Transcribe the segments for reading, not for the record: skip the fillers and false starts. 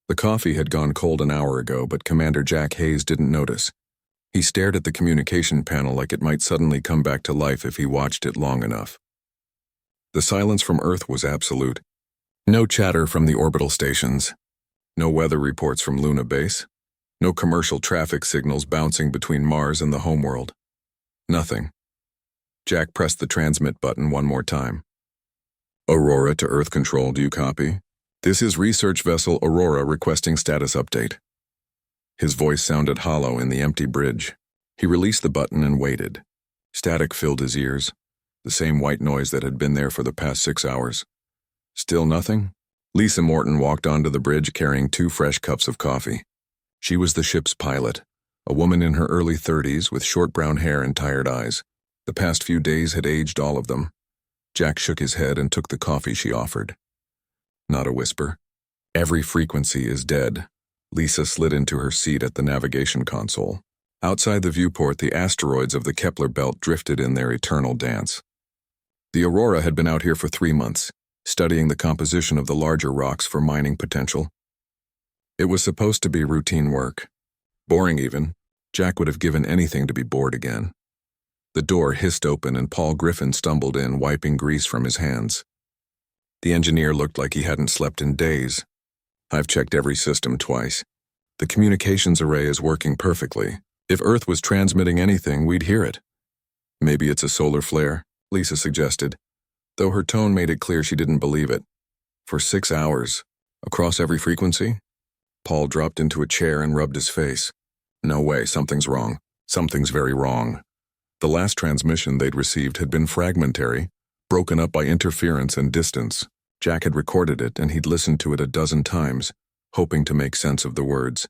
The coffee had gone cold an hour ago, but Commander Jack Hayes didn't notice. He stared at the communication panel like it might suddenly come back to life if he watched it long enough. The silence from Earth was absolute. No chatter from the orbital stations. No weather reports from Luna Base. No commercial traffic signals bouncing between Mars and the homeworld. Nothing. Jack pressed the transmit button one more time. Aurora to Earth Control, do you copy? This is research vessel Aurora requesting status update. His voice sounded hollow in the empty bridge. He released the button and waited. Static filled his ears, the same white noise that had been there for the past 6 hours. Still nothing? Lisa Morton walked onto the bridge carrying 2 fresh cups of coffee. She was the ship's pilot, a woman in her early 30s with short brown hair and tired eyes. The past few days had aged all of them. Jack shook his head and took the coffee she offered. Not a whisper. Every frequency is dead. Lisa slid into her seat at the navigation console. Outside the viewport, the asteroids of the Kepler belt drifted in their eternal dance. The Aurora had been out here for 3 months, studying the composition of the larger rocks for mining potential. It was supposed to be routine work. Boring even. Jack would have given anything to be bored again. The door hissed open and Paul Griffin stumbled in, wiping grease from his hands. The engineer looked like he hadn't slept in days. I've checked every system twice. The communications array is working perfectly. If Earth was transmitting anything, we'd hear it. Maybe it's a solar flare, Lisa suggested, though her tone made it clear she didn't believe it. For 6 hours, across every frequency? Paul dropped into a chair and rubbed his face. No way, something's wrong. Something's very wrong. The last transmission they'd received had been fragmentary, broken up by interference and distance. Jack had recorded it and he'd listened to it a dozen times, hoping to make sense of the words.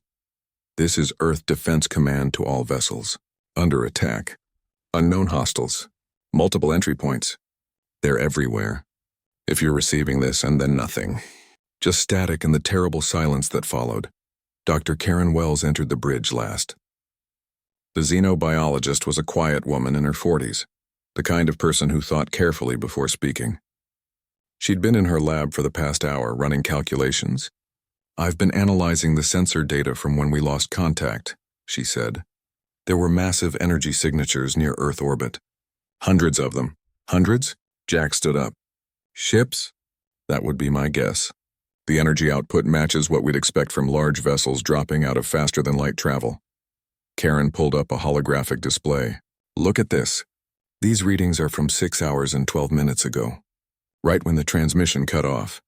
This is Earth Defense Command to all vessels. Under attack. Unknown hostiles. Multiple entry points. They're everywhere. If you're receiving this and then nothing. Just static and the terrible silence that followed. Dr. Karen Wells entered the bridge last. The xenobiologist was a quiet woman in her 40s, the kind of person who thought carefully before speaking. She'd been in her lab for the past hour running calculations. I've been analyzing the sensor data from when we lost contact, she said. There were massive energy signatures near Earth orbit. Hundreds of them. Hundreds? Jack stood up. Ships? That would be my guess. The energy output matches what we'd expect from large vessels dropping out of faster-than-light travel. Karen pulled up a holographic display. Look at this. These readings are from 6 hours and 12 minutes ago, right when the transmission cut off.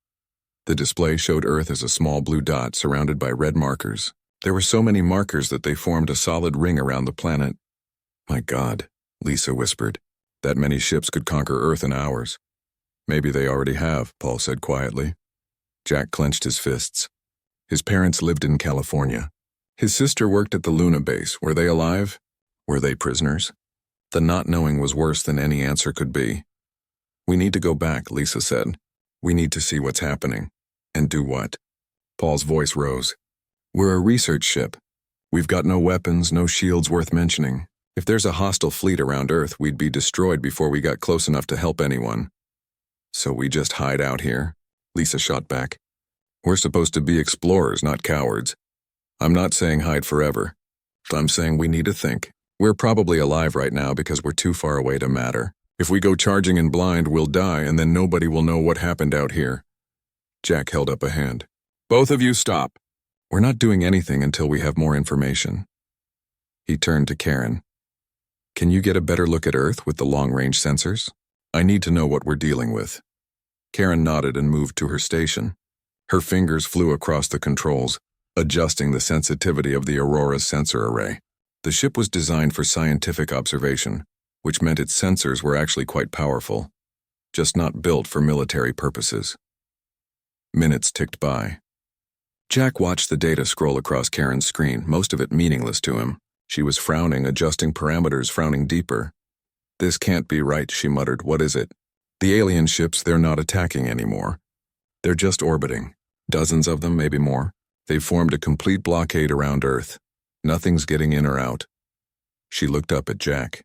The display showed Earth as a small blue dot surrounded by red markers. There were so many markers that they formed a solid ring around the planet. My God, Lisa whispered. That many ships could conquer Earth in hours. Maybe they already have, Paul said quietly. Jack clenched his fists. His parents lived in California. His sister worked at the Luna base. Were they alive? Were they prisoners? The not knowing was worse than any answer could be. We need to go back, Lisa said. We need to see what's happening. And do what? Paul's voice rose. We're a research ship. We've got no weapons, no shields worth mentioning. If there's a hostile fleet around Earth, we'd be destroyed before we got close enough to help anyone. So we just hide out here? Lisa shot back. We're supposed to be explorers, not cowards. I'm not saying hide forever. I'm saying we need to think. We're probably alive right now because we're too far away to matter. If we go charging in blind, we'll die and then nobody will know what happened out here. Jack held up a hand. Both of you stop. We're not doing anything until we have more information. He turned to Karen. Can you get a better look at Earth with the long-range sensors? I need to know what we're dealing with. Karen nodded and moved to her station. Her fingers flew across the controls, adjusting the sensitivity of the Aurora's sensor array. The ship was designed for scientific observation, which meant its sensors were actually quite powerful, just not built for military purposes. Minutes ticked by. Jack watched the data scroll across Karen's screen, most of it meaningless to him. She was frowning, adjusting parameters, frowning deeper. This can't be right, she muttered. What is it? The alien ships, they're not attacking anymore. They're just orbiting. Dozens of them, maybe more. They've formed a complete blockade around Earth. Nothing's getting in or out. She looked up at Jack.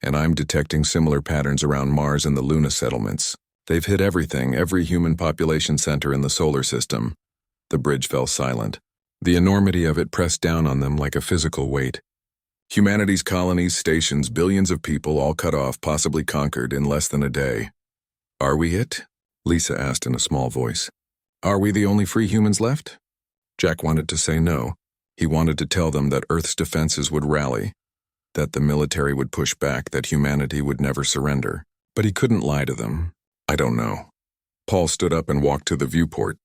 And I'm detecting similar patterns around Mars and the Luna settlements. They've hit everything, every human population center in the solar system. The bridge fell silent. The enormity of it pressed down on them like a physical weight. Humanity's colonies, stations, billions of people all cut off, possibly conquered, in less than a day. Are we it? Lisa asked in a small voice. Are we the only free humans left? Jack wanted to say no. He wanted to tell them that Earth's defenses would rally, that the military would push back, that humanity would never surrender. But he couldn't lie to them. I don't know. Paul stood up and walked to the viewport.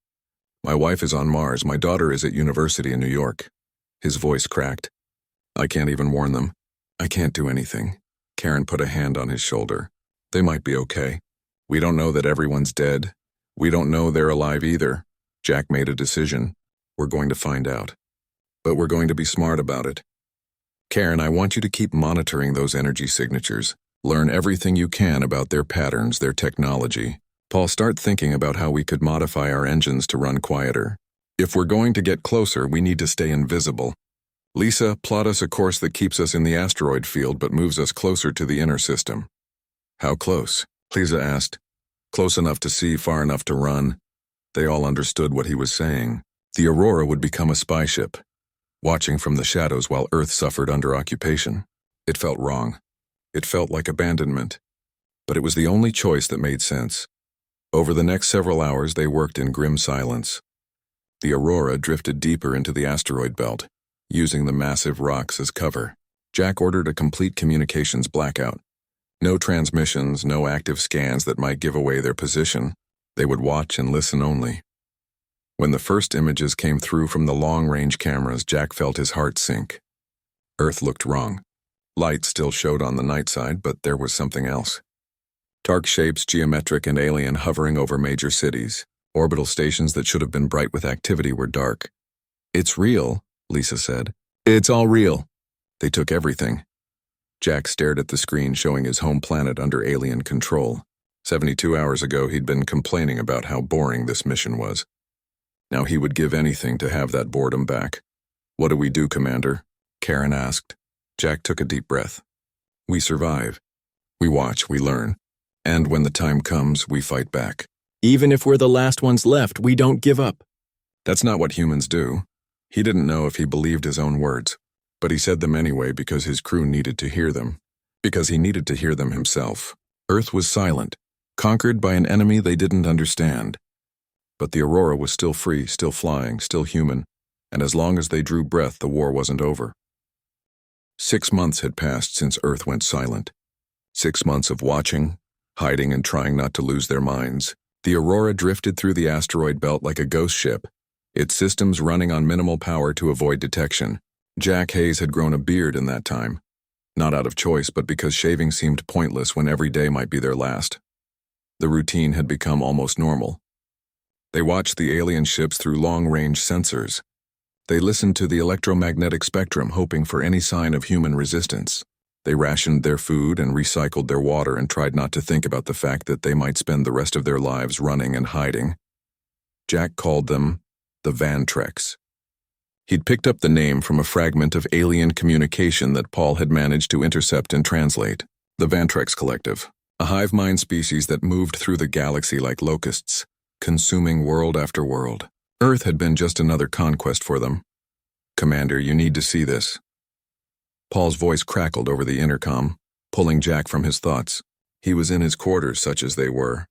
My wife is on Mars. My daughter is at university in New York. His voice cracked. I can't even warn them. I can't do anything. Karen put a hand on his shoulder. They might be okay. We don't know that everyone's dead. We don't know they're alive either. Jack made a decision. We're going to find out. But we're going to be smart about it. Karen, I want you to keep monitoring those energy signatures. Learn everything you can about their patterns, their technology. Paul, start thinking about how we could modify our engines to run quieter. If we're going to get closer, we need to stay invisible. Lisa, plot us a course that keeps us in the asteroid field but moves us closer to the inner system. How close? Lisa asked. Close enough to see, far enough to run. They all understood what he was saying. The Aurora would become a spy ship, watching from the shadows while Earth suffered under occupation. It felt wrong. It felt like abandonment. But it was the only choice that made sense. Over the next several hours, they worked in grim silence. The Aurora drifted deeper into the asteroid belt, using the massive rocks as cover. Jack ordered a complete communications blackout. No transmissions, no active scans that might give away their position. They would watch and listen only. When the first images came through from the long-range cameras, Jack felt his heart sink. Earth looked wrong. Light still showed on the night side, but there was something else. Dark shapes, geometric and alien, hovering over major cities. Orbital stations that should have been bright with activity were dark. It's real, Lisa said. It's all real. They took everything. Jack stared at the screen showing his home planet under alien control. 72 hours ago, he'd been complaining about how boring this mission was. Now he would give anything to have that boredom back. What do we do, Commander? Karen asked. Jack took a deep breath. We survive. We watch, we learn. And when the time comes, we fight back. Even if we're the last ones left, we don't give up. That's not what humans do. He didn't know if he believed his own words, but he said them anyway because his crew needed to hear them, because he needed to hear them himself. Earth was silent, conquered by an enemy they didn't understand. But the Aurora was still free, still flying, still human, and as long as they drew breath, the war wasn't over. 6 months had passed since Earth went silent. 6 months of watching, hiding and trying not to lose their minds. The Aurora drifted through the asteroid belt like a ghost ship, its systems running on minimal power to avoid detection. Jack Hayes had grown a beard in that time, not out of choice but because shaving seemed pointless when every day might be their last. The routine had become almost normal. They watched the alien ships through long-range sensors. They listened to the electromagnetic spectrum, hoping for any sign of human resistance. They rationed their food and recycled their water and tried not to think about the fact that they might spend the rest of their lives running and hiding. Jack called them the Vantreks. He'd picked up the name from a fragment of alien communication that Paul had managed to intercept and translate. The Vantreks Collective, a hive mind species that moved through the galaxy like locusts, consuming world after world. Earth had been just another conquest for them. Commander, you need to see this. Paul's voice crackled over the intercom, pulling Jack from his thoughts. He was in his quarters, such as they were.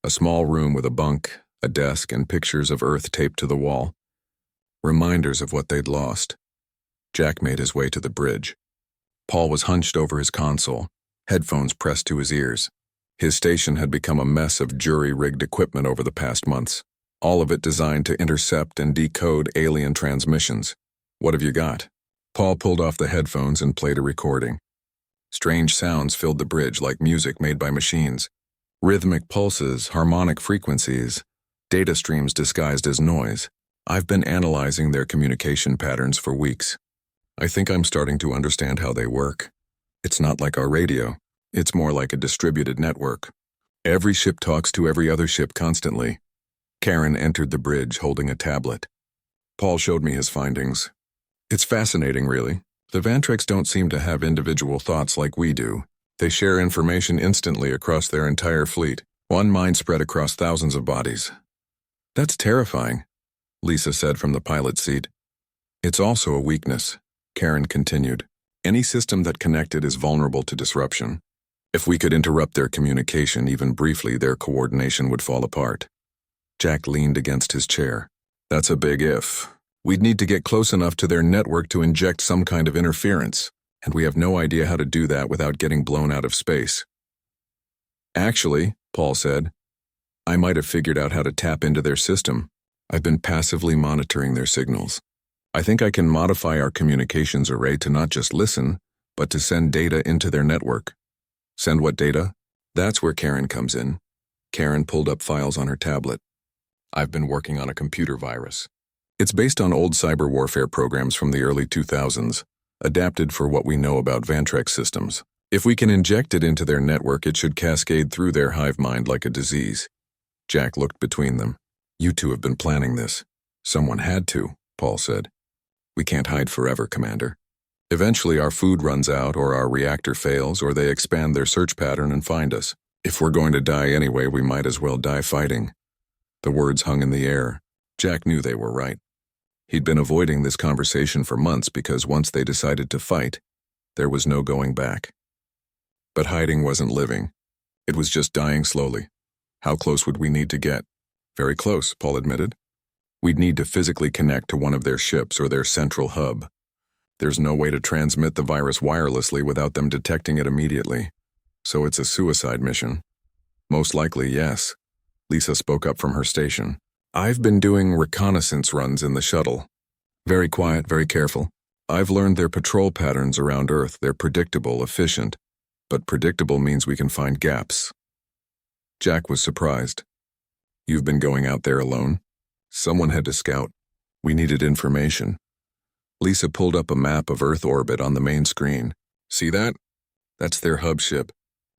A small room with a bunk, a desk, and pictures of Earth taped to the wall. Reminders of what they'd lost. Jack made his way to the bridge. Paul was hunched over his console, headphones pressed to his ears. His station had become a mess of jury-rigged equipment over the past months, all of it designed to intercept and decode alien transmissions. What have you got? Paul pulled off the headphones and played a recording. Strange sounds filled the bridge like music made by machines. Rhythmic pulses, harmonic frequencies, data streams disguised as noise. I've been analyzing their communication patterns for weeks. I think I'm starting to understand how they work. It's not like our radio. It's more like a distributed network. Every ship talks to every other ship constantly. Karen entered the bridge holding a tablet. Paul showed me his findings. It's fascinating, really. The Vantreks don't seem to have individual thoughts like we do. They share information instantly across their entire fleet, one mind spread across thousands of bodies. That's terrifying. Lisa said from the pilot seat. It's also a weakness, Karen continued. Any system that connected is vulnerable to disruption. If we could interrupt their communication even briefly, their coordination would fall apart. Jack leaned against his chair. That's a big if. We'd need to get close enough to their network to inject some kind of interference, and we have no idea how to do that without getting blown out of space. Actually, Paul said, I might have figured out how to tap into their system. I've been passively monitoring their signals. I think I can modify our communications array to not just listen, but to send data into their network. Send what data? That's where Karen comes in. Karen pulled up files on her tablet. I've been working on a computer virus. It's based on old cyber warfare programs from the early 2000s, adapted for what we know about Vantrex systems. If we can inject it into their network, it should cascade through their hive mind like a disease. Jack looked between them. You two have been planning this. Someone had to, Paul said. We can't hide forever, Commander. Eventually our food runs out, or our reactor fails, or they expand their search pattern and find us. If we're going to die anyway, we might as well die fighting. The words hung in the air. Jack knew they were right. He'd been avoiding this conversation for months because once they decided to fight, there was no going back. But hiding wasn't living. It was just dying slowly. How close would we need to get? Very close, Paul admitted. We'd need to physically connect to one of their ships or their central hub. There's no way to transmit the virus wirelessly without them detecting it immediately. So it's a suicide mission. Most likely, yes. Lisa spoke up from her station. I've been doing reconnaissance runs in the shuttle. Very quiet, very careful. I've learned their patrol patterns around Earth. They're predictable, efficient. But predictable means we can find gaps. Jack was surprised. You've been going out there alone? Someone had to scout. We needed information. Lisa pulled up a map of Earth orbit on the main screen. See that? That's their hub ship.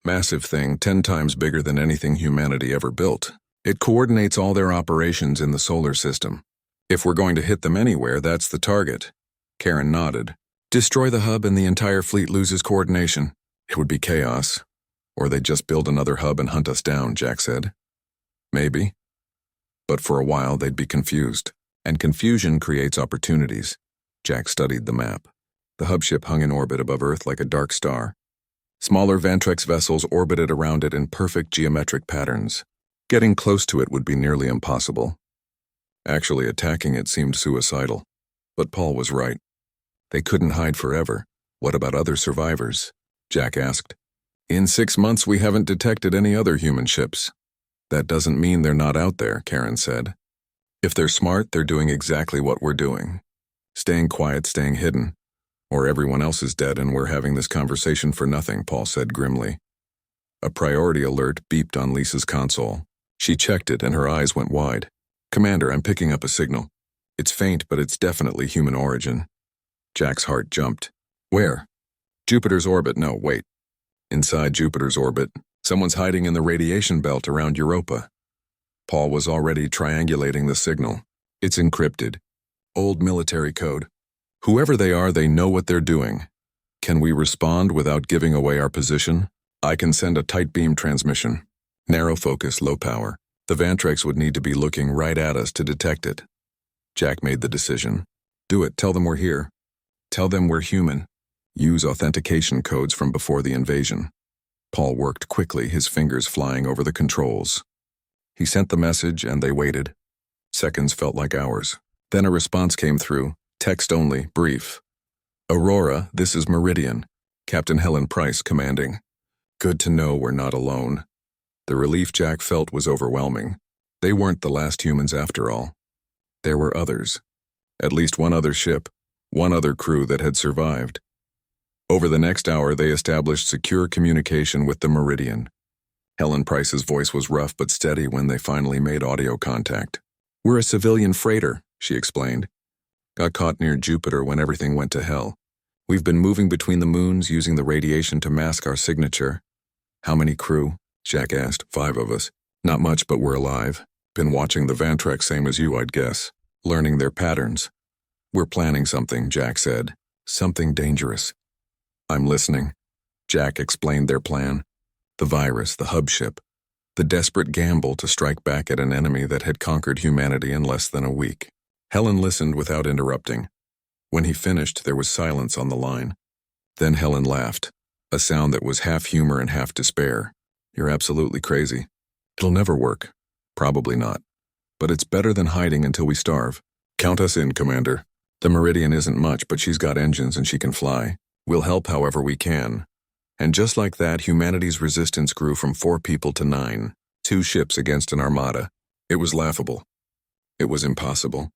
Massive thing, 10 times bigger than anything humanity ever built. It coordinates all their operations in the solar system. If we're going to hit them anywhere, that's the target. Karen nodded. Destroy the hub and the entire fleet loses coordination. It would be chaos. Or they'd just build another hub and hunt us down, Jack said. Maybe. But for a while, they'd be confused. And confusion creates opportunities. Jack studied the map. The hub ship hung in orbit above Earth like a dark star. Smaller Vantrex vessels orbited around it in perfect geometric patterns. Getting close to it would be nearly impossible. Actually, attacking it seemed suicidal. But Paul was right. They couldn't hide forever. What about other survivors? Jack asked. In 6 months, we haven't detected any other human ships. That doesn't mean they're not out there, Karen said. If they're smart, they're doing exactly what we're doing. Staying quiet, staying hidden. Or everyone else is dead and we're having this conversation for nothing, Paul said grimly. A priority alert beeped on Lisa's console. She checked it and her eyes went wide. Commander, I'm picking up a signal. It's faint, but it's definitely human origin. Jack's heart jumped. Where? Jupiter's orbit. No, wait. Inside Jupiter's orbit, someone's hiding in the radiation belt around Europa. Paul was already triangulating the signal. It's encrypted. Old military code. Whoever they are, they know what they're doing. Can we respond without giving away our position? I can send a tight beam transmission. Narrow focus, low power. The Vantrex would need to be looking right at us to detect it. Jack made the decision. Do it. Tell them we're here. Tell them we're human. Use authentication codes from before the invasion. Paul worked quickly, his fingers flying over the controls. He sent the message and they waited. Seconds felt like hours. Then a response came through, text only, brief. Aurora, this is Meridian. Captain Helen Price commanding. Good to know we're not alone. The relief Jack felt was overwhelming. They weren't the last humans after all. There were others. At least one other ship, one other crew that had survived. Over the next hour, they established secure communication with the Meridian. Helen Price's voice was rough but steady when they finally made audio contact. We're a civilian freighter, she explained. Got caught near Jupiter when everything went to hell. We've been moving between the moons using the radiation to mask our signature. How many crew? Jack asked. 5 of us. Not much, but we're alive. Been watching the Vantrex same as you, I'd guess. Learning their patterns. We're planning something, Jack said. Something dangerous. I'm listening. Jack explained their plan. The virus, the hub ship. The desperate gamble to strike back at an enemy that had conquered humanity in less than a week. Helen listened without interrupting. When he finished, there was silence on the line. Then Helen laughed, a sound that was half humor and half despair. You're absolutely crazy. It'll never work. Probably not. But it's better than hiding until we starve. Count us in, Commander. The Meridian isn't much, but she's got engines and she can fly. We'll help however we can. And just like that, humanity's resistance grew from 4 people to 9. 2 ships against an armada. It was laughable. It was impossible.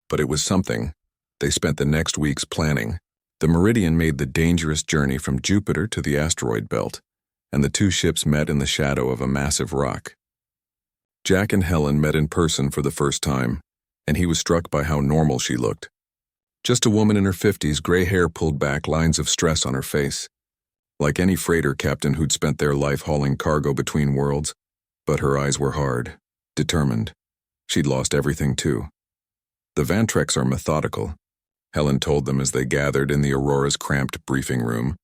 But it was something. They spent the next weeks planning. The Meridian made the dangerous journey from Jupiter to the asteroid belt, and the 2 ships met in the shadow of a massive rock. Jack and Helen met in person for the first time, and he was struck by how normal she looked. Just a woman in her 50s, gray hair pulled back, lines of stress on her face. Like any freighter captain who'd spent their life hauling cargo between worlds, but her eyes were hard, determined. She'd lost everything too. The Vantreks are methodical, Helen told them as they gathered in the Aurora's cramped briefing room.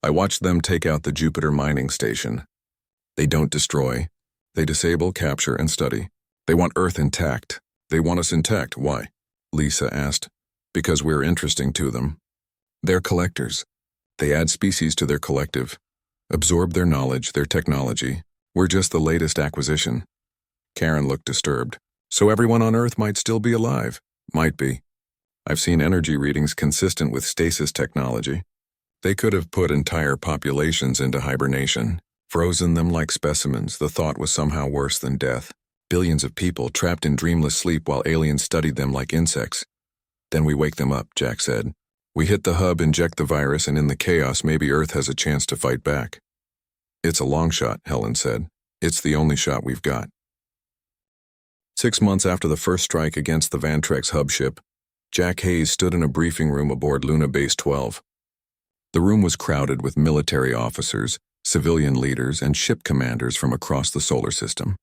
I watched them take out the Jupiter mining station. They don't destroy. They disable, capture, and study. They want Earth intact. They want us intact. Why? Lisa asked. Because we're interesting to them. They're collectors. They add species to their collective, absorb their knowledge, their technology. We're just the latest acquisition. Karen looked disturbed. So everyone on Earth might still be alive? Might be. I've seen energy readings consistent with stasis technology. They could have put entire populations into hibernation, frozen them like specimens. The thought was somehow worse than death. Billions of people trapped in dreamless sleep while aliens studied them like insects. Then we wake them up, Jack said. We hit the hub, inject the virus, and in the chaos, maybe Earth has a chance to fight back. It's a long shot, Helen said. It's the only shot we've got. 6 months after the first strike against the Vantreks hub ship, Jack Hayes stood in a briefing room aboard Luna Base 12. The room was crowded with military officers, civilian leaders, and ship commanders from across the solar system.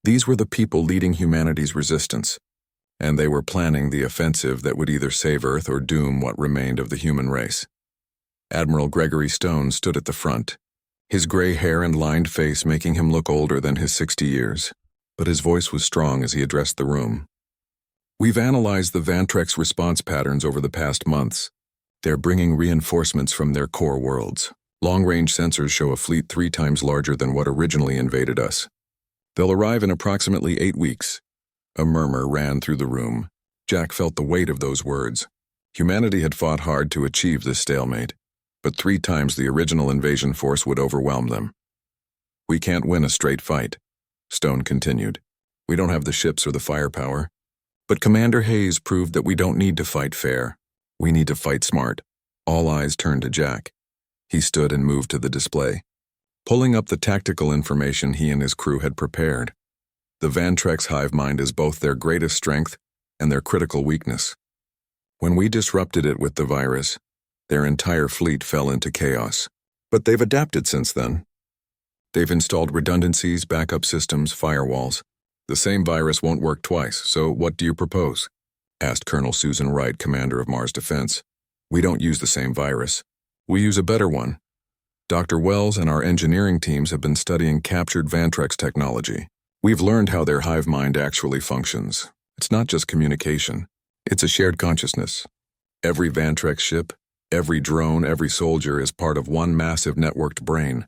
These were the people leading humanity's resistance, and they were planning the offensive that would either save Earth or doom what remained of the human race. Admiral Gregory Stone stood at the front, his gray hair and lined face making him look older than his 60 years, but his voice was strong as he addressed the room. We've analyzed the Vantreks' response patterns over the past months. They're bringing reinforcements from their core worlds. Long-range sensors show a fleet 3 times larger than what originally invaded us. They'll arrive in approximately 8 weeks. A murmur ran through the room. Jack felt the weight of those words. Humanity had fought hard to achieve this stalemate, but 3 times the original invasion force would overwhelm them. We can't win a straight fight, Stone continued. We don't have the ships or the firepower. But Commander Hayes proved that we don't need to fight fair. We need to fight smart. All eyes turned to Jack. He stood and moved to the display, pulling up the tactical information he and his crew had prepared. The Vantreks' hive mind is both their greatest strength and their critical weakness. When we disrupted it with the virus, their entire fleet fell into chaos. But they've adapted since then. They've installed redundancies, backup systems, firewalls. The same virus won't work twice, so what do you propose? Asked Colonel Susan Wright, commander of Mars Defense. We don't use the same virus. We use a better one. Dr. Wells and our engineering teams have been studying captured Vantreks technology. We've learned how their hive mind actually functions. It's not just communication. It's a shared consciousness. Every Vantreks ship, every drone, every soldier is part of one massive networked brain.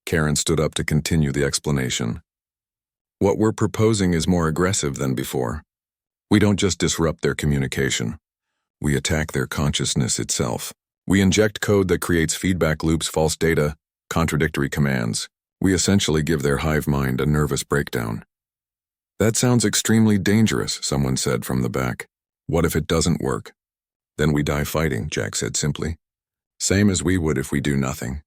Karen stood up to continue the explanation. What we're proposing is more aggressive than before. We don't just disrupt their communication. We attack their consciousness itself. We inject code that creates feedback loops, false data, contradictory commands. We essentially give their hive mind a nervous breakdown. That sounds extremely dangerous, someone said from the back. What if it doesn't work? Then we die fighting, Jack said simply. Same as we would if we do nothing.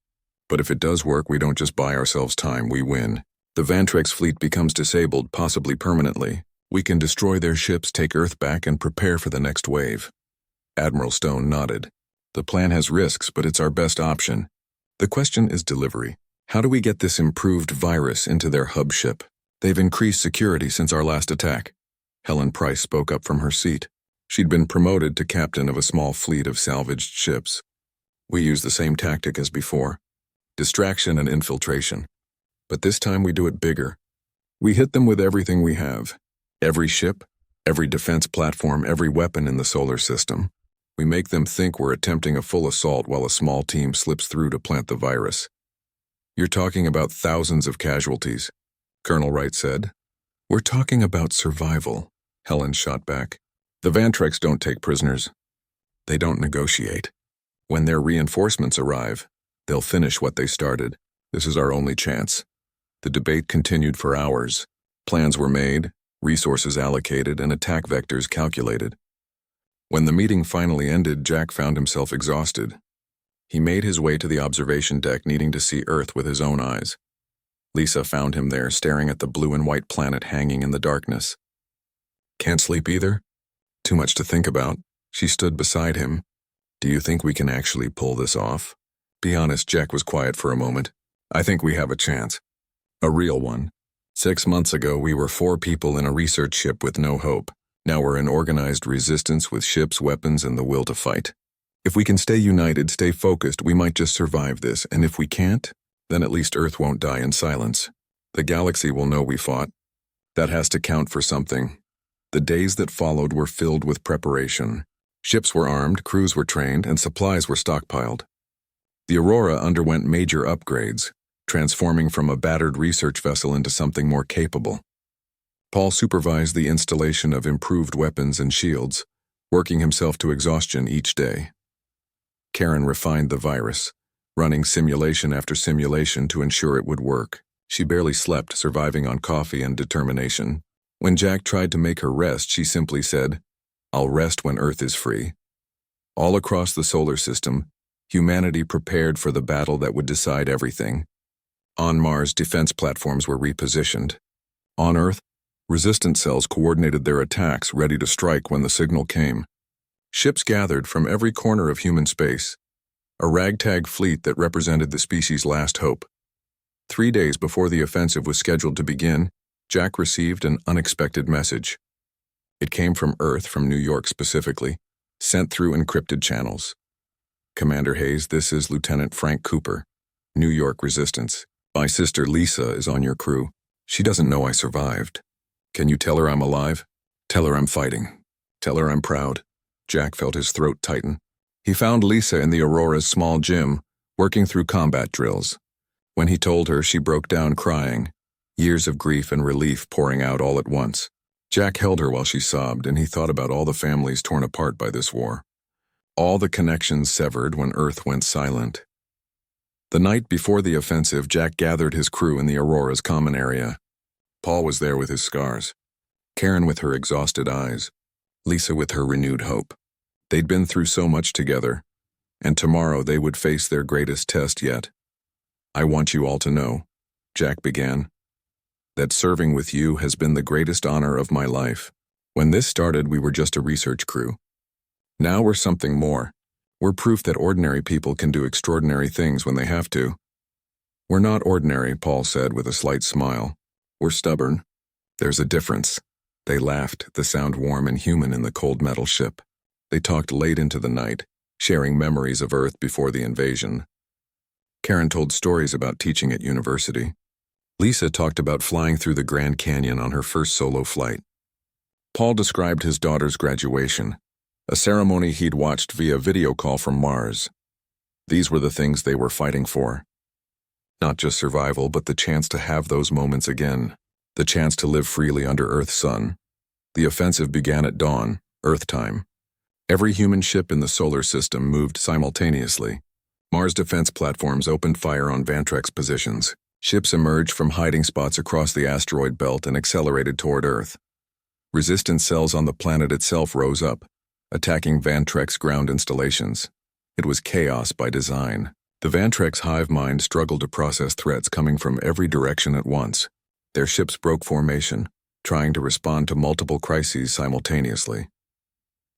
But if it does work, we don't just buy ourselves time, we win. The Vantreks fleet becomes disabled, possibly permanently. We can destroy their ships, take Earth back, and prepare for the next wave. Admiral Stone nodded. The plan has risks, but it's our best option. The question is delivery. How do we get this improved virus into their hub ship? They've increased security since our last attack. Helen Price spoke up from her seat. She'd been promoted to captain of a small fleet of salvaged ships. We use the same tactic as before. Distraction and infiltration. But this time we do it bigger. We hit them with everything we have. Every ship, Every defense platform, every weapon in the solar system. We make them think we're attempting a full assault while a small team slips through to plant the virus. You're talking about thousands of casualties, Colonel Wright said. We're talking about survival, Helen shot back. The Vantrex don't take prisoners. They don't negotiate. When their reinforcements arrive, they'll finish what they started. This is our only chance. The debate continued for hours. Plans were made, resources allocated, and attack vectors calculated. When the meeting finally ended, Jack found himself exhausted. He made his way to the observation deck, needing to see Earth with his own eyes. Lisa found him there, staring at the blue and white planet hanging in the darkness. Can't sleep either? Too much to think about. She stood beside him. Do you think we can actually pull this off? Be honest, Jack was quiet for a moment. I think we have a chance. A real one. 6 months ago, we were 4 people in a research ship with no hope. Now we're an organized resistance with ships, weapons, and the will to fight. If we can stay united, stay focused, we might just survive this, and if we can't, then at least Earth won't die in silence. The galaxy will know we fought. That has to count for something. The days that followed were filled with preparation. Ships were armed, crews were trained, and supplies were stockpiled. The Aurora underwent major upgrades, transforming from a battered research vessel into something more capable. Paul supervised the installation of improved weapons and shields, working himself to exhaustion each day. Karen refined the virus, running simulation after simulation to ensure it would work. She barely slept, surviving on coffee and determination. When Jack tried to make her rest, she simply said, "I'll rest when Earth is free." All across the solar system, humanity prepared for the battle that would decide everything. On Mars, defense platforms were repositioned. On Earth, resistance cells coordinated their attacks, ready to strike when the signal came. Ships gathered from every corner of human space, a ragtag fleet that represented the species' last hope. 3 days before the offensive was scheduled to begin, Jack received an unexpected message. It came from Earth, from New York specifically, sent through encrypted channels. Commander Hayes, this is Lieutenant Frank Cooper, New York Resistance. My sister Lisa is on your crew. She doesn't know I survived. Can you tell her I'm alive? Tell her I'm fighting. Tell her I'm proud. Jack felt his throat tighten. He found Lisa in the Aurora's small gym, working through combat drills. When he told her, she broke down crying, years of grief and relief pouring out all at once. Jack held her while she sobbed, and he thought about all the families torn apart by this war. All the connections severed when Earth went silent. The night before the offensive, Jack gathered his crew in the Aurora's common area. Paul was there with his scars, Karen with her exhausted eyes, Lisa with her renewed hope. They'd been through so much together, and tomorrow they would face their greatest test yet. I want you all to know, Jack began, that serving with you has been the greatest honor of my life. When this started, we were just a research crew. Now we're something more. We're proof that ordinary people can do extraordinary things when they have to. We're not ordinary, Paul said with a slight smile. We're stubborn. There's a difference. They laughed, the sound warm and human in the cold metal ship. They talked late into the night, sharing memories of Earth before the invasion. Karen told stories about teaching at university. Lisa talked about flying through the Grand Canyon on her first solo flight. Paul described his daughter's graduation, a ceremony he'd watched via video call from Mars. These were the things they were fighting for. Not just survival, but the chance to have those moments again, the chance to live freely under Earth's sun. The offensive began at dawn, Earth time. Every human ship in the solar system moved simultaneously. Mars defense platforms opened fire on Vantrex positions. Ships emerged from hiding spots across the asteroid belt and accelerated toward Earth. Resistance cells on the planet itself rose up, attacking Vantrex ground installations. It was chaos by design. The Vantrex hive mind struggled to process threats coming from every direction at once. Their ships broke formation, trying to respond to multiple crises simultaneously.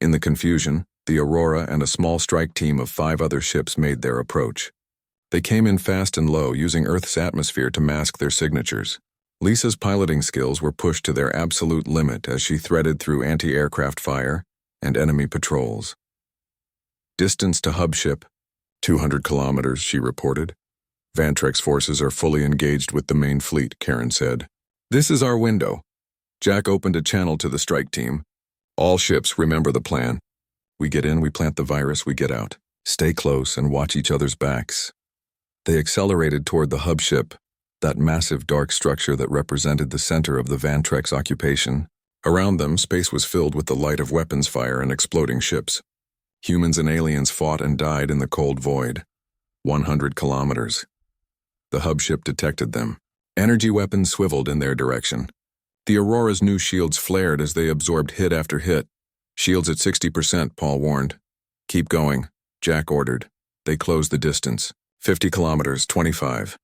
In the confusion, the Aurora and a small strike team of 5 other ships made their approach. They came in fast and low, using Earth's atmosphere to mask their signatures. Lisa's piloting skills were pushed to their absolute limit as she threaded through anti-aircraft fire and enemy patrols. Distance to hub ship, 200 kilometers, she reported. Vantrex forces are fully engaged with the main fleet, Karen said. This is our window. Jack opened a channel to the strike team, All ships, remember the plan. We get in, we plant the virus, we get out. Stay close and watch each other's backs. They accelerated toward the hub ship, that massive dark structure that represented the center of the Vantrex occupation. Around them, space was filled with the light of weapons fire and exploding ships. Humans and aliens fought and died in the cold void. 100 kilometers. The hub ship detected them. Energy weapons swiveled in their direction. The Aurora's new shields flared as they absorbed hit after hit. Shields at 60%, Paul warned. Keep going, Jack ordered. They closed the distance. 50 kilometers, 25.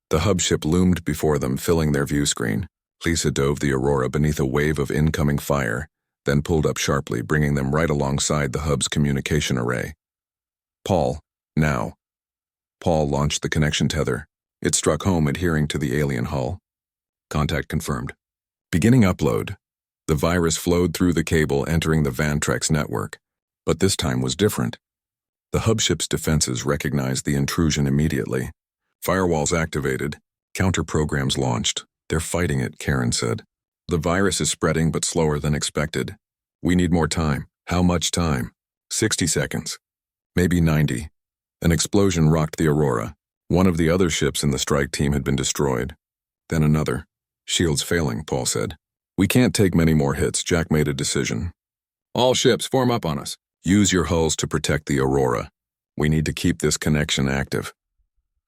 The hub ship loomed before them, filling their view screen. Lisa dove the Aurora beneath a wave of incoming fire, then pulled up sharply, bringing them right alongside the hub's communication array. Paul, now. Paul launched the connection tether. It struck home, adhering to the alien hull. Contact confirmed. Beginning upload. The virus flowed through the cable, entering the Vantrex network. But this time was different. The hub ship's defenses recognized the intrusion immediately. Firewalls activated. Counter programs launched. They're fighting it, Karen said. The virus is spreading, but slower than expected. We need more time. How much time? 60 seconds. Maybe 90. An explosion rocked the Aurora. One of the other ships in the strike team had been destroyed. Then another. Shields failing, Paul said. We can't take many more hits. Jack made a decision. All ships, form up on us. Use your hulls to protect the Aurora. We need to keep this connection active.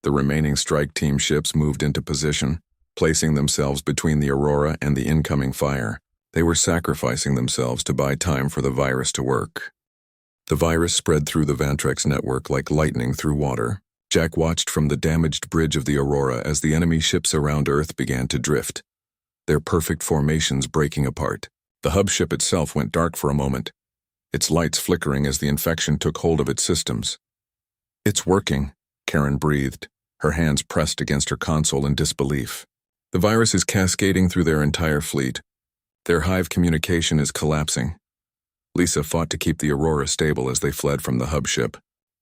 The remaining strike team ships moved into position, placing themselves between the Aurora and the incoming fire. They were sacrificing themselves to buy time for the virus to work. The virus spread through the Vantrex network like lightning through water. Jack watched from the damaged bridge of the Aurora as the enemy ships around Earth began to drift, their perfect formations breaking apart. The hub ship itself went dark for a moment, its lights flickering as the infection took hold of its systems. It's working, Karen breathed, her hands pressed against her console in disbelief. The virus is cascading through their entire fleet. Their hive communication is collapsing. Lisa fought to keep the Aurora stable as they fled from the hub ship.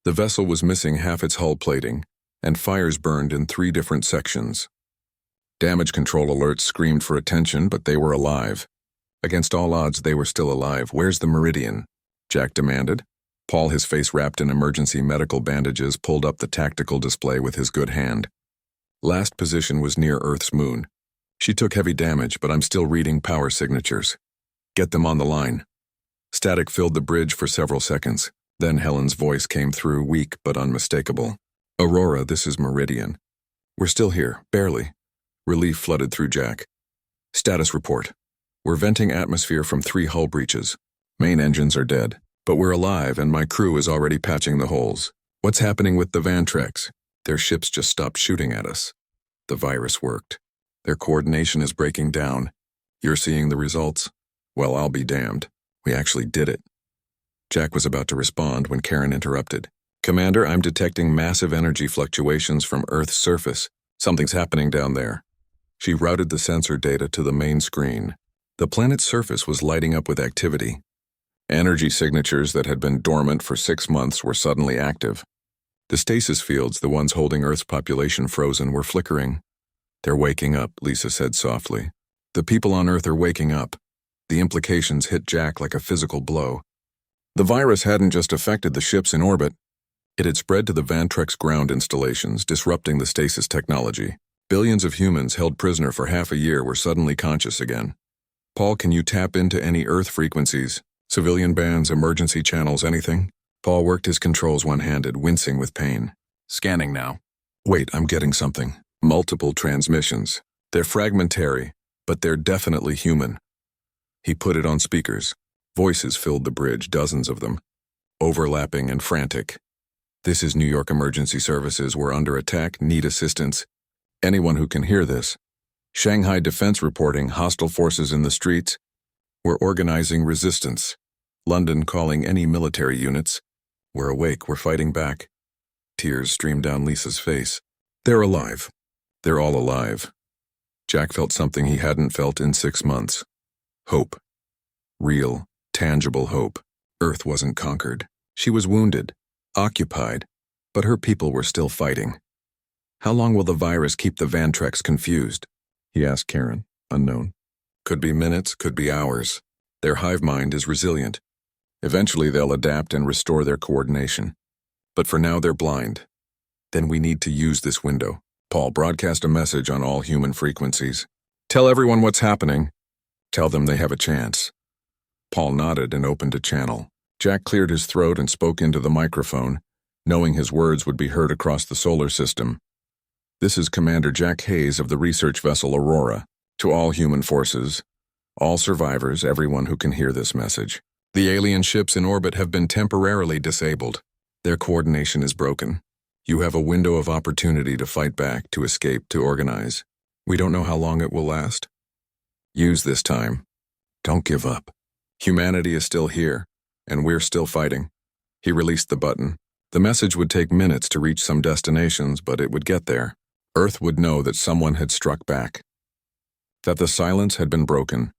The vessel was missing half its hull plating, and fires burned in 3 different sections. Damage control alerts screamed for attention, but they were alive. Against all odds, they were still alive. Where's the Meridian? Jack demanded. Paul, his face wrapped in emergency medical bandages, pulled up the tactical display with his good hand. Last position was near Earth's moon. She took heavy damage, but I'm still reading power signatures. Get them on the line. Static filled the bridge for several seconds. Then Helen's voice came through, weak but unmistakable. Aurora, this is Meridian. We're still here, barely. Relief flooded through Jack. Status report. We're venting atmosphere from 3 hull breaches. Main engines are dead, but we're alive and my crew is already patching the holes. What's happening with the Vantrex? Their ships just stopped shooting at us. The virus worked. Their coordination is breaking down. You're seeing the results? Well, I'll be damned. We actually did it. Jack was about to respond when Karen interrupted. Commander, I'm detecting massive energy fluctuations from Earth's surface. Something's happening down there. She routed the sensor data to the main screen. The planet's surface was lighting up with activity. Energy signatures that had been dormant for 6 months were suddenly active. The stasis fields, the ones holding Earth's population frozen, were flickering. They're waking up, Lisa said softly. The people on Earth are waking up. The implications hit Jack like a physical blow. The virus hadn't just affected the ships in orbit. It had spread to the Vantrex ground installations, disrupting the stasis technology. Billions of humans held prisoner for half a year were suddenly conscious again. Paul, can you tap into any Earth frequencies? Civilian bands, emergency channels, anything? Paul worked his controls one-handed, wincing with pain. Scanning now. Wait, I'm getting something. Multiple transmissions. They're fragmentary, but they're definitely human. He put it on speakers. Voices filled the bridge, dozens of them, overlapping and frantic. This is New York Emergency Services. We're under attack, need assistance. Anyone who can hear this. Shanghai Defense reporting hostile forces in the streets. We're organizing resistance. London calling any military units. We're awake, we're fighting back. Tears streamed down Lisa's face. They're alive. They're all alive. Jack felt something he hadn't felt in 6 months. Hope. Real, tangible hope. Earth wasn't conquered. She was wounded, occupied, but her people were still fighting. How long will the virus keep the Vantrex confused? He asked Karen, unknown. Could be minutes, could be hours. Their hive mind is resilient. Eventually they'll adapt and restore their coordination. But for now they're blind. Then we need to use this window. Paul, broadcast a message on all human frequencies. Tell everyone what's happening. Tell them they have a chance. Paul nodded and opened a channel. Jack cleared his throat and spoke into the microphone, knowing his words would be heard across the solar system. This is Commander Jack Hayes of the research vessel Aurora. To all human forces, all survivors, everyone who can hear this message. The alien ships in orbit have been temporarily disabled. Their coordination is broken. You have a window of opportunity to fight back, to escape, to organize. We don't know how long it will last. Use this time. Don't give up. Humanity is still here, and we're still fighting. He released the button. The message would take minutes to reach some destinations, but it would get there. Earth would know that someone had struck back. That the silence had been broken.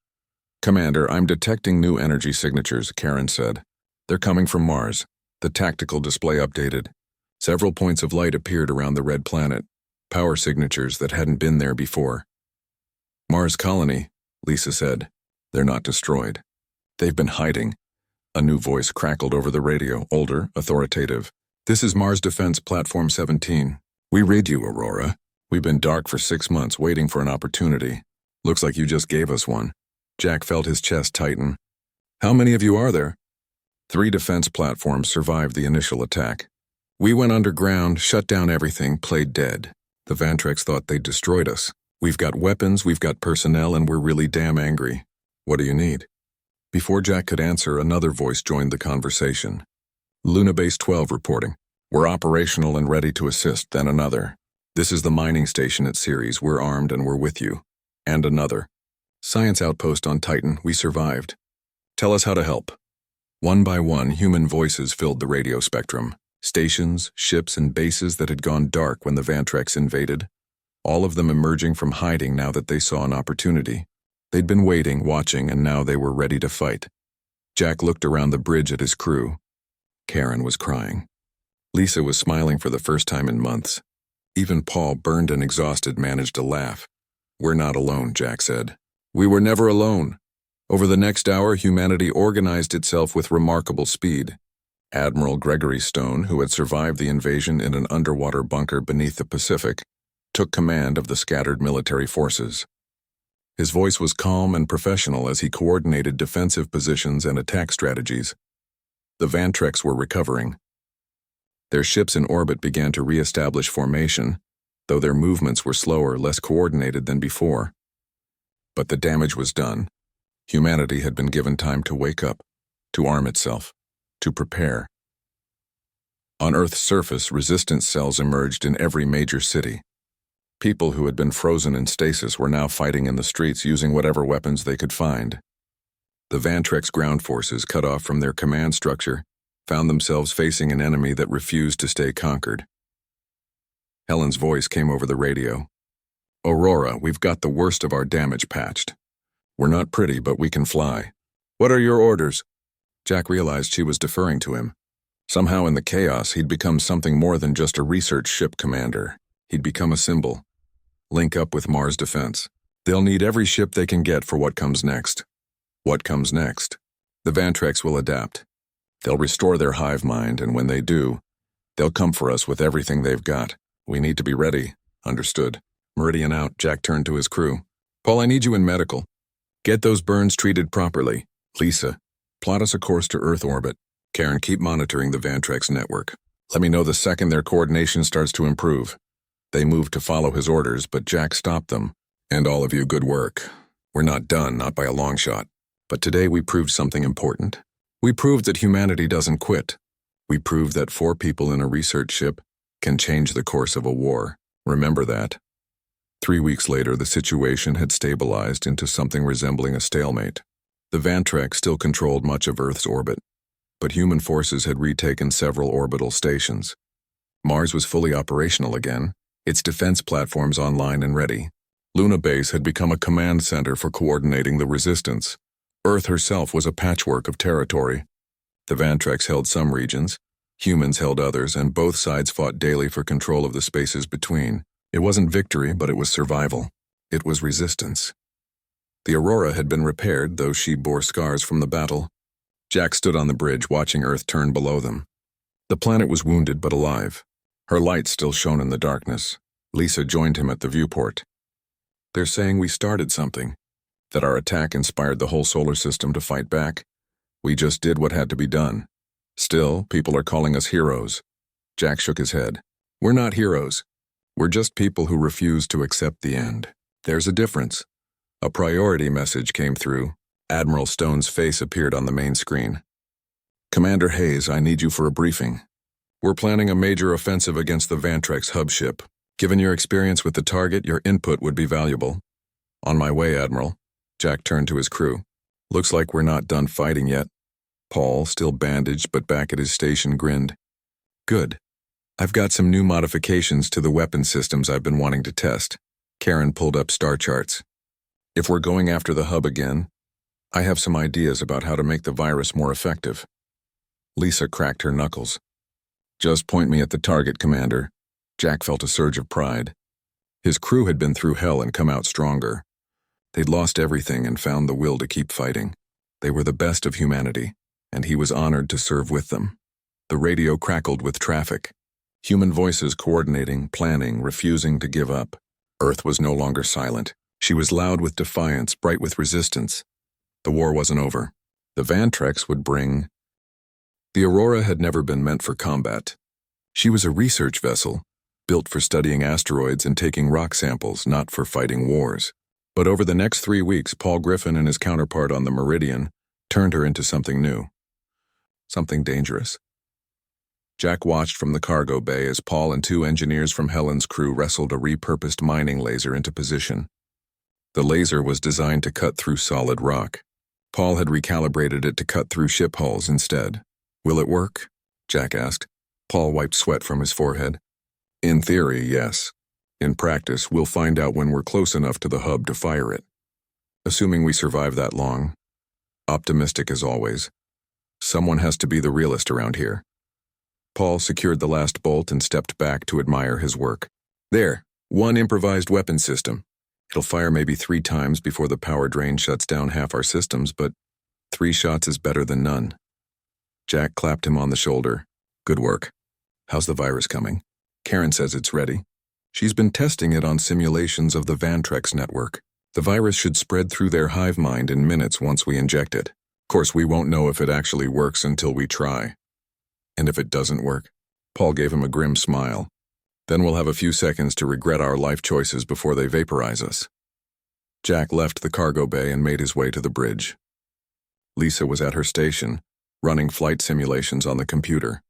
Commander, I'm detecting new energy signatures, Karen said. They're coming from Mars. The tactical display updated. Several points of light appeared around the red planet, power signatures that hadn't been there before. Mars colony, Lisa said. They're not destroyed. They've been hiding. A new voice crackled over the radio, older, authoritative. This is Mars Defense Platform 17. We read you, Aurora. We've been dark for 6 months waiting for an opportunity. Looks like you just gave us one. Jack felt his chest tighten. How many of you are there? 3 defense platforms survived the initial attack. We went underground, shut down everything, played dead. The Vantrex thought they'd destroyed us. We've got weapons, we've got personnel, and we're really damn angry. What do you need? Before Jack could answer, another voice joined the conversation. Luna Base 12 reporting. We're operational and ready to assist. Then another. This is the mining station at Ceres. We're armed and we're with you. And another. Science outpost on Titan. We survived. Tell us how to help. One by one, human voices filled the radio spectrum. Stations, ships, and bases that had gone dark when the Vantrex invaded. All of them emerging from hiding now that they saw an opportunity. They'd been waiting, watching, and now they were ready to fight. Jack looked around the bridge at his crew. Karen was crying. Lisa was smiling for the first time in months. Even Paul, burned and exhausted, managed to laugh. We're not alone, Jack said. We were never alone. Over the next hour, humanity organized itself with remarkable speed. Admiral Gregory Stone, who had survived the invasion in an underwater bunker beneath the Pacific, took command of the scattered military forces. His voice was calm and professional as he coordinated defensive positions and attack strategies. The Vantrex were recovering. Their ships in orbit began to re-establish formation, though their movements were slower, less coordinated than before. But the damage was done. Humanity had been given time to wake up, to arm itself, to prepare. On Earth's surface, resistance cells emerged in every major city. People who had been frozen in stasis were now fighting in the streets using whatever weapons they could find. The Vantrex ground forces, cut off from their command structure, found themselves facing an enemy that refused to stay conquered. Helen's voice came over the radio. Aurora, we've got the worst of our damage patched. We're not pretty, but we can fly. What are your orders? Jack realized she was deferring to him. Somehow in the chaos, he'd become something more than just a research ship commander. He'd become a symbol. Link up with Mars Defense. They'll need every ship they can get for what comes next. What comes next? The Vantrex will adapt. They'll restore their hive mind, and when they do, they'll come for us with everything they've got. We need to be ready. Understood. Meridian out, Jack turned to his crew. Paul, I need you in medical. Get those burns treated properly. Lisa, plot us a course to Earth orbit. Karen, keep monitoring the Vantrex network. Let me know the second their coordination starts to improve. They moved to follow his orders, but Jack stopped them. And all of you, good work. We're not done, not by a long shot. But today we proved something important. We proved that humanity doesn't quit. We proved that 4 people in a research ship can change the course of a war. Remember that. 3 weeks later, the situation had stabilized into something resembling a stalemate. The Vantrex still controlled much of Earth's orbit, but human forces had retaken several orbital stations. Mars was fully operational again, its defense platforms online and ready. Luna Base had become a command center for coordinating the resistance. Earth herself was a patchwork of territory. The Vantrex held some regions, humans held others, and both sides fought daily for control of the spaces between. It wasn't victory, but it was survival. It was resistance. The Aurora had been repaired, though she bore scars from the battle. Jack stood on the bridge, watching Earth turn below them. The planet was wounded but alive. Her light still shone in the darkness. Lisa joined him at the viewport. "They're saying we started something, that our attack inspired the whole solar system to fight back. We just did what had to be done. Still, people are calling us heroes." Jack shook his head. "We're not heroes. We're just people who refuse to accept the end. There's a difference." A priority message came through. Admiral Stone's face appeared on the main screen. "Commander Hayes, I need you for a briefing. We're planning a major offensive against the Vantrex hub ship. Given your experience with the target, your input would be valuable." "On my way, Admiral." Jack turned to his crew. "Looks like we're not done fighting yet." Paul, still bandaged but back at his station, grinned. "Good. I've got some new modifications to the weapon systems I've been wanting to test." Karen pulled up star charts. "If we're going after the hub again, I have some ideas about how to make the virus more effective." Lisa cracked her knuckles. "Just point me at the target, Commander." Jack felt a surge of pride. His crew had been through hell and come out stronger. They'd lost everything and found the will to keep fighting. They were the best of humanity, and he was honored to serve with them. The radio crackled with traffic. Human voices coordinating, planning, refusing to give up. Earth was no longer silent. She was loud with defiance, bright with resistance. The war wasn't over. The Vantrex would bring... The Aurora had never been meant for combat. She was a research vessel, built for studying asteroids and taking rock samples, not for fighting wars. But over the next 3 weeks, Paul Griffin and his counterpart on the Meridian turned her into something new. Something dangerous. Jack watched from the cargo bay as Paul and 2 engineers from Helen's crew wrestled a repurposed mining laser into position. The laser was designed to cut through solid rock. Paul had recalibrated it to cut through ship hulls instead. "Will it work?" Jack asked. Paul wiped sweat from his forehead. "In theory, yes. In practice, we'll find out when we're close enough to the hub to fire it. Assuming we survive that long. Optimistic as always. Someone has to be the realist around here." Paul secured the last bolt and stepped back to admire his work. "There, one improvised weapon system. It'll fire maybe 3 times before the power drain shuts down half our systems, but 3 shots is better than none." Jack clapped him on the shoulder. "Good work. How's the virus coming?" "Karen says it's ready. She's been testing it on simulations of the Vantrex network. The virus should spread through their hive mind in minutes once we inject it. Of course, we won't know if it actually works until we try." "And if it doesn't work?" Paul gave him a grim smile. "Then we'll have a few seconds to regret our life choices before they vaporize us." Jack left the cargo bay and made his way to the bridge. Lisa was at her station, running flight simulations on the computer.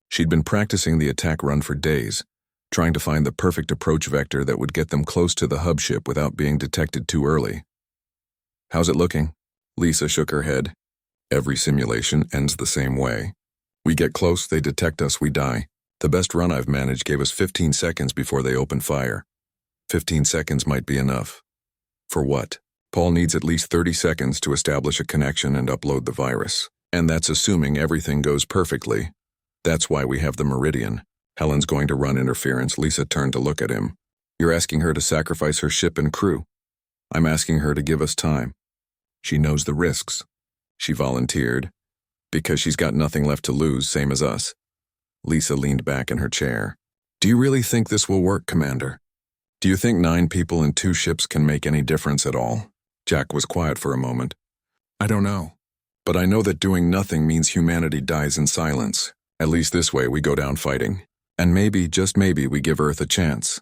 She'd been practicing the attack run for days, trying to find the perfect approach vector that would get them close to the hub ship without being detected too early. "How's it looking?" Lisa shook her head. "Every simulation ends the same way. We get close, they detect us, we die. The best run I've managed gave us 15 seconds before they open fire. 15 seconds might be enough." "For what?" "Paul needs at least 30 seconds to establish a connection and upload the virus. And that's assuming everything goes perfectly. That's why we have the Meridian. Helen's going to run interference." Lisa turned to look at him. "You're asking her to sacrifice her ship and crew." "I'm asking her to give us time. She knows the risks." She volunteered. "Because she's got nothing left to lose, same as us." Lisa leaned back in her chair. "Do you really think this will work, Commander? Do you think 9 people in 2 ships can make any difference at all?" Jack was quiet for a moment. "I don't know. But I know that doing nothing means humanity dies in silence. At least this way we go down fighting. And maybe, just maybe, we give Earth a chance."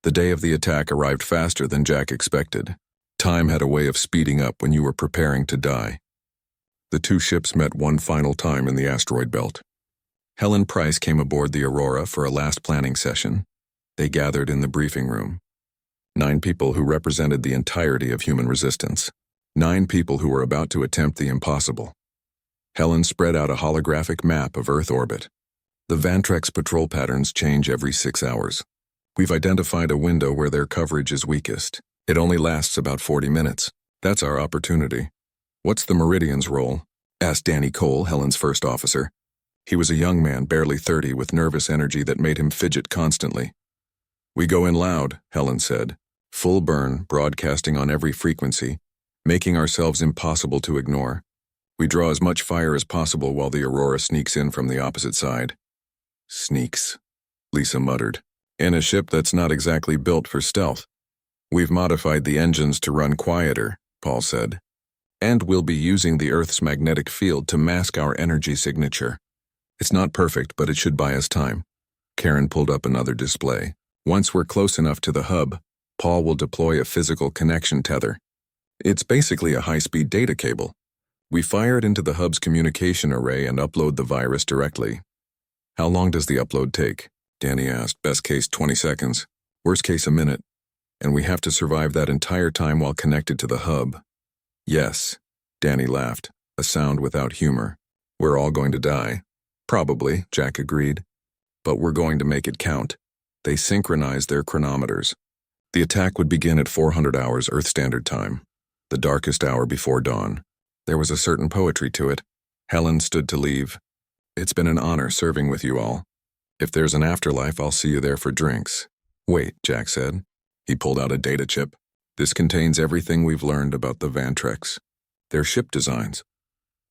The day of the attack arrived faster than Jack expected. Time had a way of speeding up when you were preparing to die. The 2 ships met one final time in the asteroid belt. Helen Price came aboard the Aurora for a last planning session. They gathered in the briefing room. 9 people who represented the entirety of human resistance. 9 people who were about to attempt the impossible. Helen spread out a holographic map of Earth orbit. "The Vantrex patrol patterns change every 6 hours. We've identified a window where their coverage is weakest. It only lasts about 40 minutes. That's our opportunity." "What's the Meridian's role?" asked Danny Cole, Helen's first officer. He was a young man, barely 30, with nervous energy that made him fidget constantly. "We go in loud," Helen said. Full burn, broadcasting on every frequency, making ourselves impossible to ignore. We draw as much fire as possible while the Aurora sneaks in from the opposite side. Sneaks, Lisa muttered. In a ship that's not exactly built for stealth. We've modified the engines to run quieter, Paul said. And we'll be using the Earth's magnetic field to mask our energy signature. It's not perfect, but it should buy us time. Karen pulled up another display. Once we're close enough to the hub, Paul will deploy a physical connection tether. It's basically a high-speed data cable. We fire it into the hub's communication array and upload the virus directly. How long does the upload take? Danny asked. Best case 20 seconds, worst case a minute. And we have to survive that entire time while connected to the hub. Yes, Danny laughed, a sound without humor. We're all going to die. Probably, Jack agreed. But we're going to make it count. They synchronized their chronometers. The attack would begin at 400 hours Earth Standard Time, the darkest hour before dawn. There was a certain poetry to it. Helen stood to leave. It's been an honor serving with you all. If there's an afterlife, I'll see you there for drinks. Wait, Jack said. He pulled out a data chip. This contains everything we've learned about the Vantrex. Their ship designs,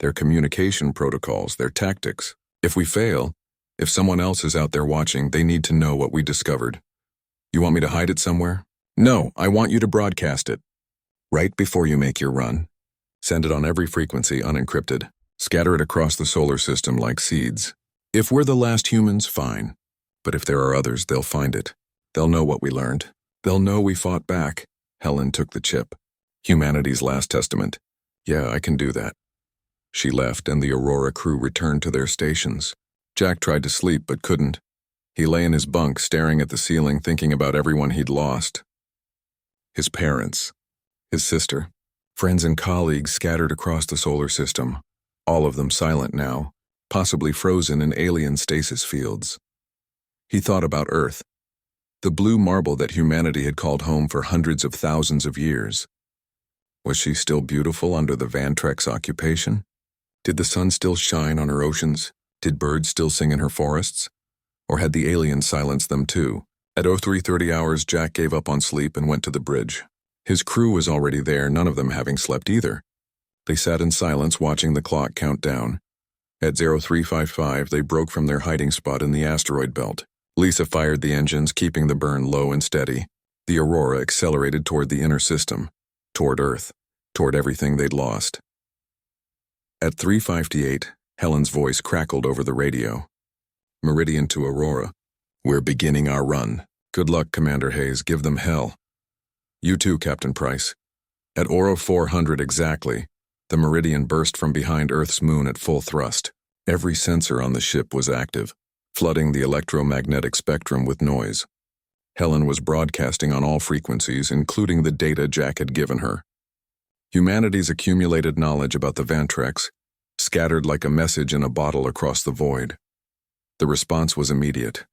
their communication protocols, their tactics. If we fail, if someone else is out there watching, they need to know what we discovered. You want me to hide it somewhere? No, I want you to broadcast it. Right before you make your run. Send it on every frequency unencrypted. Scatter it across the solar system like seeds. If we're the last humans, fine. But if there are others, they'll find it. They'll know what we learned. They'll know we fought back. Helen took the chip. Humanity's last testament. Yeah, I can do that. She left, and the Aurora crew returned to their stations. Jack tried to sleep, but couldn't. He lay in his bunk, staring at the ceiling, thinking about everyone he'd lost. His parents, his sister, friends and colleagues scattered across the solar system, all of them silent now, possibly frozen in alien stasis fields. He thought about Earth, the blue marble that humanity had called home for hundreds of thousands of years. Was she still beautiful under the Vantrex occupation? Did the sun still shine on her oceans? Did birds still sing in her forests? Or had the aliens silenced them too? At 03:30 hours, Jack gave up on sleep and went to the bridge. His crew was already there, none of them having slept either. They sat in silence, watching the clock count down. At 0355, they broke from their hiding spot in the asteroid belt. Lisa fired the engines, keeping the burn low and steady. The Aurora accelerated toward the inner system, toward Earth, toward everything they'd lost. At 3:58, Helen's voice crackled over the radio. Meridian to Aurora. We're beginning our run. Good luck, Commander Hayes. Give them hell. You too, Captain Price. At Oro 400 exactly, the Meridian burst from behind Earth's moon at full thrust. Every sensor on the ship was active, flooding the electromagnetic spectrum with noise. Helen was broadcasting on all frequencies, including the data Jack had given her. Humanity's accumulated knowledge about the Vantrex scattered like a message in a bottle across the void. The response was immediate.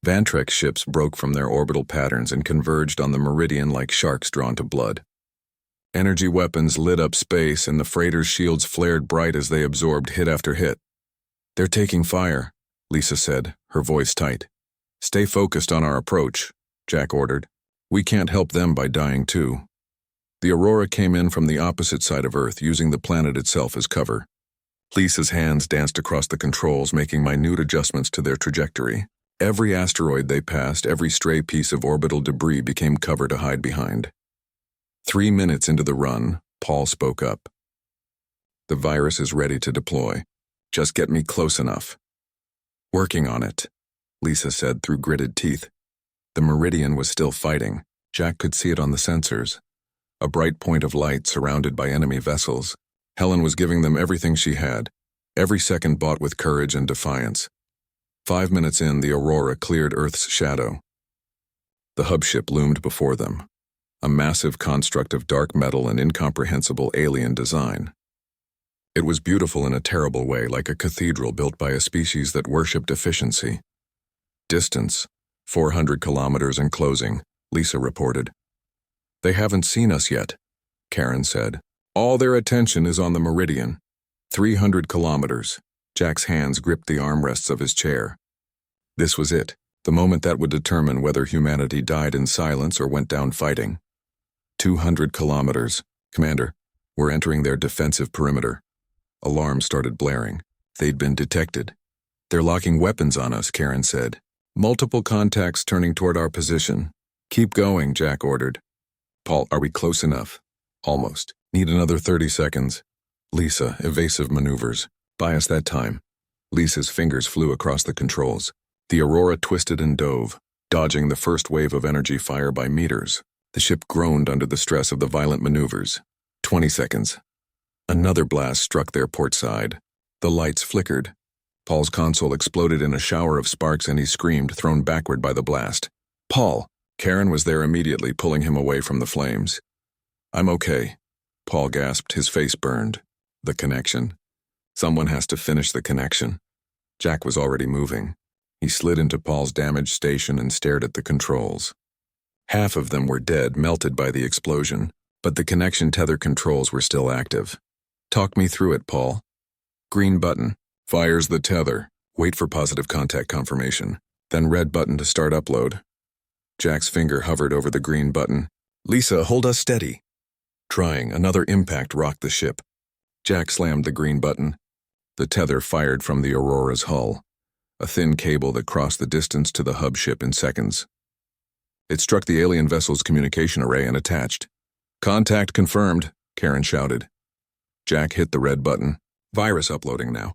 Vantrex ships broke from their orbital patterns and converged on the Meridian like sharks drawn to blood. Energy weapons lit up space, and the freighter's shields flared bright as they absorbed hit after hit. They're taking fire, Lisa said, her voice tight. Stay focused on our approach, Jack ordered. We can't help them by dying too. The Aurora came in from the opposite side of Earth, using the planet itself as cover. Lisa's hands danced across the controls, making minute adjustments to their trajectory. Every asteroid they passed, every stray piece of orbital debris became cover to hide behind. 3 minutes into the run, Paul spoke up. The virus is ready to deploy. Just get me close enough. Working on it, Lisa said through gritted teeth. The Meridian was still fighting. Jack could see it on the sensors. A bright point of light surrounded by enemy vessels. Helen was giving them everything she had, every second bought with courage and defiance. 5 minutes in, the Aurora cleared Earth's shadow. The hub ship loomed before them, a massive construct of dark metal and incomprehensible alien design. It was beautiful in a terrible way, like a cathedral built by a species that worshipped efficiency. Distance, 400 kilometers and closing, Lisa reported. They haven't seen us yet, Karen said. All their attention is on the Meridian. 300 kilometers. Jack's hands gripped the armrests of his chair. This was it. The moment that would determine whether humanity died in silence or went down fighting. 200 kilometers. Commander, we're entering their defensive perimeter. Alarms started blaring. They'd been detected. They're locking weapons on us, Karen said. Multiple contacts turning toward our position. Keep going, Jack ordered. Paul, are we close enough? Almost. Need another 30 seconds. Lisa, evasive maneuvers. Buy us that time. Lisa's fingers flew across the controls. The Aurora twisted and dove, dodging the first wave of energy fire by meters. The ship groaned under the stress of the violent maneuvers. 20 seconds. Another blast struck their port side. The lights flickered. Paul's console exploded in a shower of sparks and he screamed, thrown backward by the blast. Paul! Karen was there immediately, pulling him away from the flames. I'm okay. Paul gasped, his face burned. The connection. Someone has to finish the connection. Jack was already moving. He slid into Paul's damaged station and stared at the controls. Half of them were dead, melted by the explosion, but the connection tether controls were still active. Talk me through it, Paul. Green button. Fires the tether. Wait for positive contact confirmation. Then red button to start upload. Jack's finger hovered over the green button. Lisa, hold us steady. Trying, another impact rocked the ship. Jack slammed the green button. The tether fired from the Aurora's hull, a thin cable that crossed the distance to the hub ship in seconds. It struck the alien vessel's communication array and attached. Contact confirmed, Karen shouted. Jack hit the red button. Virus uploading now.